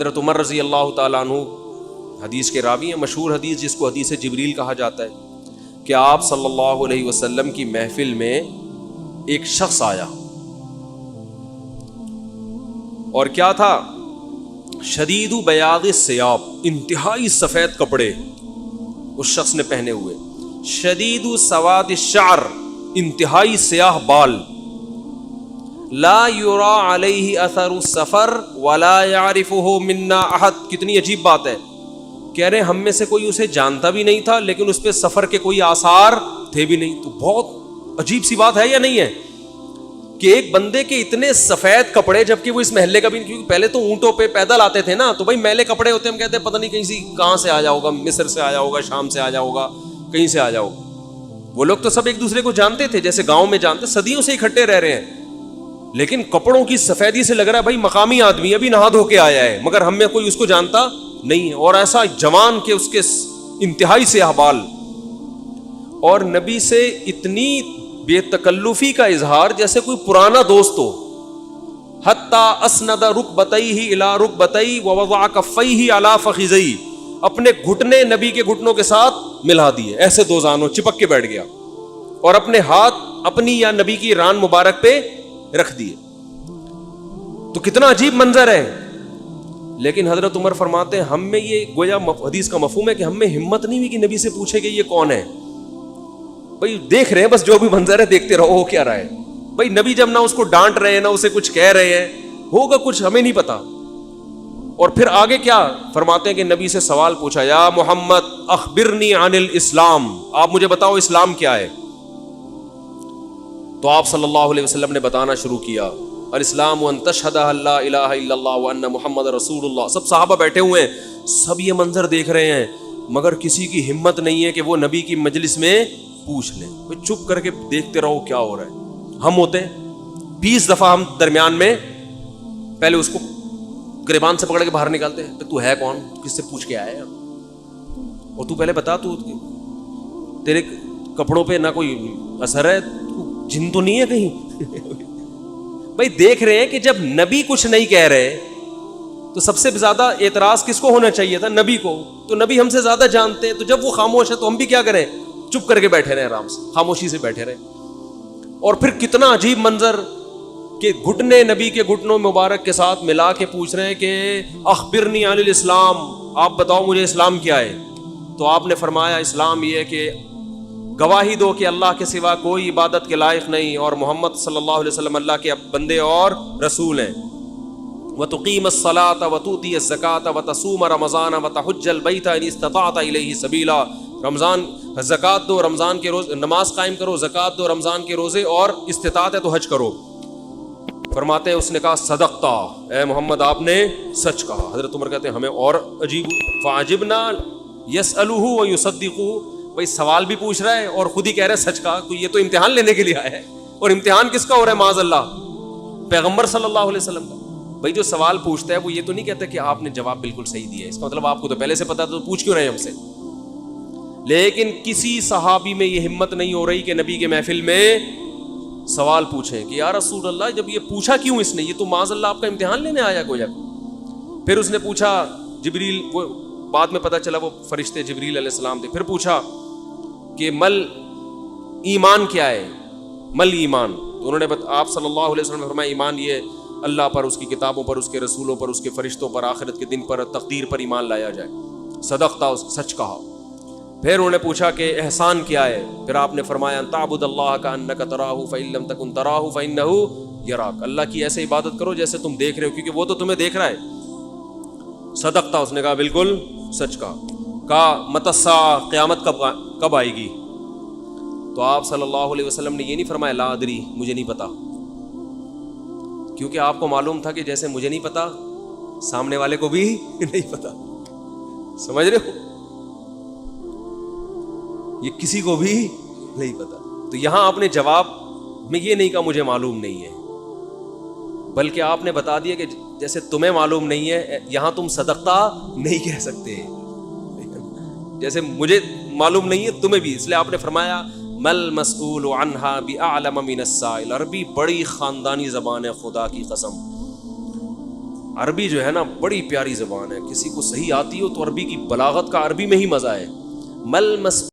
حضرت عمر رضی اللہ تعالیٰ عنہ حدیث کے راوی ہیں، مشہور حدیث جس کو حدیث جبریل کہا جاتا ہے، کہ آپ صلی اللہ علیہ وسلم کی محفل میں ایک شخص آیا، اور کیا تھا؟ شدید بیاض الثیاب، انتہائی سفید کپڑے اس شخص نے پہنے ہوئے، شدید سواد الشعر، انتہائی سیاہ بال، لا یرا علیہ اثر السفر ولا یعرفہ منا احد۔ کتنی عجیب بات ہے، کہہ رہے ہیں ہم میں سے کوئی اسے جانتا بھی نہیں تھا لیکن اس پہ سفر کے کوئی آثار تھے بھی نہیں۔ تو بہت عجیب سی بات ہے یا نہیں ہے کہ ایک بندے کے اتنے سفید کپڑے، جبکہ وہ اس محلے کا بھی، کیونکہ پہلے تو اونٹوں پہ پیدل آتے تھے نا، تو بھائی میلے کپڑے ہوتے ہیں، ہم کہتے ہیں پتہ نہیں کہیں سے کہاں سے آیا ہوگا، مصر سے آیا ہوگا، شام سے آیا ہوگا، کہیں سے آیا ہوگا۔ وہ لوگ تو سب ایک دوسرے کو جانتے تھے، جیسے گاؤں میں جانتے، صدیوں سے اکٹھے رہ رہے ہیں، لیکن کپڑوں کی سفیدی سے لگ رہا ہے بھائی مقامی آدمی، ابھی نہا دھو کے آیا ہے، مگر ہم میں کوئی اس کو جانتا نہیں ہے، اور ایسا جوان کہ اس کے انتہائی سیاہ بال، اور نبی سے اتنی بے تکلفی کا اظہار جیسے کوئی پرانا دوست ہو، حتی اسند رکبتیہ الی رکبتی ووضع کفیہ علی فخذی، اپنے گھٹنے نبی کے گھٹنوں کے ساتھ ملا دیے، ایسے دو زانوں چپک کے بیٹھ گیا، اور اپنے ہاتھ اپنی یا نبی کی ران مبارک پہ رکھ دیے۔ تو کتنا عجیب منظر ہے، لیکن حضرت عمر فرماتے ہیں ہم میں یہ گویا حدیث کا مفہوم ہے کہ ہم میں ہمت نہیں ہوئی کہ نبی سے پوچھے کہ یہ کون ہے۔ بھائی دیکھ رہے ہیں بس جو بھی منظر ہے دیکھتے رہو، ہو کیا رہا ہے بھائی، نبی جب نہ اس کو ڈانٹ رہے ہیں نہ اسے کچھ کہہ رہے ہیں، ہوگا کچھ ہمیں نہیں پتا۔ اور پھر آگے کیا فرماتے ہیں کہ نبی سے سوال پوچھا، یا محمد اخبرنی عن الاسلام، آپ مجھے بتاؤ اسلام کیا ہے۔ تو آپ صلی اللہ علیہ وسلم نے بتانا شروع کیا، الاسلام ان تشہد ان لا الہ الا اللہ وان محمد رسول اللہ۔ سب صحابہ بیٹھے ہوئے ہیں، سب یہ منظر دیکھ رہے ہیں، مگر کسی کی ہمت نہیں ہے کہ وہ نبی کی مجلس میں پوچھ لیں، چپ کر کے دیکھتے رہو کیا ہو رہا ہے۔ ہم ہوتے 20 دفعہ ہم درمیان میں پہلے اس کو گریبان سے پکڑ کے باہر نکالتے ہیں، تو ہے کون، کس سے پوچھ کے آیا ہے، اور تو پہلے بتا، تو تیرے کپڑوں پہ نہ کوئی اثر ہے، جن تو نہیں ہے کہیں۔ بھائی دیکھ رہے ہیں کہ جب نبی کچھ نہیں کہہ رہے تو سب سے زیادہ اعتراض کس کو ہونا چاہیے تھا؟ نبی کو، تو نبی ہم سے زیادہ جانتے ہیں، تو جب وہ خاموش ہے تو ہم بھی کیا کریں، چپ کر کے بیٹھے رہے، آرام سے خاموشی سے بیٹھے رہے۔ اور پھر کتنا عجیب منظر کہ گھٹنے نبی کے گھٹنوں مبارک کے ساتھ ملا کے پوچھ رہے ہیں کہ اخبرنی عن الاسلام، آپ بتاؤ مجھے اسلام کیا ہے۔ تو آپ نے فرمایا اسلام یہ ہے کہ گواہی دو کہ اللہ کے سوا کوئی عبادت کے لائق نہیں، اور محمد صلی اللہ علیہ وسلم اللہ کے بندے اور رسول ہیں، وَتُقِيمَ الصَّلَاةَ وَتُؤْتِيَ الزَّكَاةَ وَتَصُومَ رَمَضَانَ وَتَحُجَّ الْبَيْتَ إِنِ اسْتَطَعْتَ إِلَيْهِ سَبِيلًا۔ رمضان زکوٰۃ دو، رمضان کے روز نماز قائم کرو، زکوٰۃ دو، رمضان کے روزے، اور استطاعت ہے تو حج کرو۔ فرماتے ہیں اس نے کہا صدقتا، اے محمد آپ نے سچ کہا۔ حضرت عمر کہتے ہیں ہمیں اور عجیب، فَعَجِبْنَا يَسْأَلُهُ وَيُصَدِّقُهُ، بھائی سوال بھی پوچھ رہا ہے اور خود ہی کہہ رہا ہے سچ کہا، تو یہ تو امتحان لینے کے لیے آیا ہے، اور امتحان کس کا ہو رہا ہے معاذ اللہ؟ پیغمبر صلی اللہ علیہ وسلم کا۔ بھائی جو سوال پوچھتا ہے وہ یہ تو نہیں کہتا کہ آپ نے جواب بالکل صحیح دیا ہے، اس کا مطلب آپ کو تو پہلے سے پتا تو پوچھ کیوں رہے ہیں ہم سے۔ لیکن کسی صحابی میں یہ ہمت نہیں ہو رہی کہ نبی کے محفل میں سوال پوچھیں کہ یا رسول اللہ جب یہ پوچھا کیوں اس نے، یہ تو معاذ اللہ آپ کا امتحان لینے آیا گویا۔ پھر اس نے پوچھا، جبریل، وہ بعد میں پتا چلا وہ فرشتے جبریل علیہ السلام تھے، پھر پوچھا کہ مل ایمان کیا ہے، مل ایمان، تو انہوں نے آپ صلی اللہ علیہ وسلم نے فرمایا ایمان یہ اللہ پر، اس کی کتابوں پر، اس کے رسولوں پر، اس کے فرشتوں پر، آخرت کے دن پر، تقدیر پر ایمان لایا جائے۔ صدقتا، سچ کہا۔ پھر انہوں نے پوچھا کہ احسان کیا ہے، پھر آپ نے فرمایا ان تعبد اللہ کأنک تراہ فإن لم تکن تراہ فإنہ یراک، اللہ کی ایسے عبادت کرو جیسے تم دیکھ رہے ہو، کیونکہ وہ تو تمہیں دیکھ رہا ہے۔ صدقتا، اس نے کہا بالکل سچ کہا متی الساعہ، قیامت کب آئے گی؟ تو آپ صلی اللہ علیہ وسلم نے یہ نہیں فرمایا لا ادری، مجھے نہیں پتا، کیونکہ آپ کو معلوم تھا کہ جیسے مجھے نہیں پتا سامنے والے کو بھی نہیں پتا، سمجھ رہے ہو، یہ کسی کو بھی نہیں پتا۔ تو یہاں آپ نے جواب میں یہ نہیں کہا مجھے معلوم نہیں ہے، بلکہ آپ نے بتا دیا کہ جیسے تمہیں معلوم نہیں ہے، یہاں تم صدقتا نہیں کہہ سکتے، جیسے مجھے معلوم نہیں ہے تمہیں بھی، اس لیے آپ نے فرمایا مل مسئول عنہا بأعلم من السائل۔ عربی بڑی خاندانی زبان ہے، خدا کی قسم، عربی جو ہے نا بڑی پیاری زبان ہے، کسی کو صحیح آتی ہو تو عربی کی بلاغت کا عربی میں ہی مزہ ہے. مل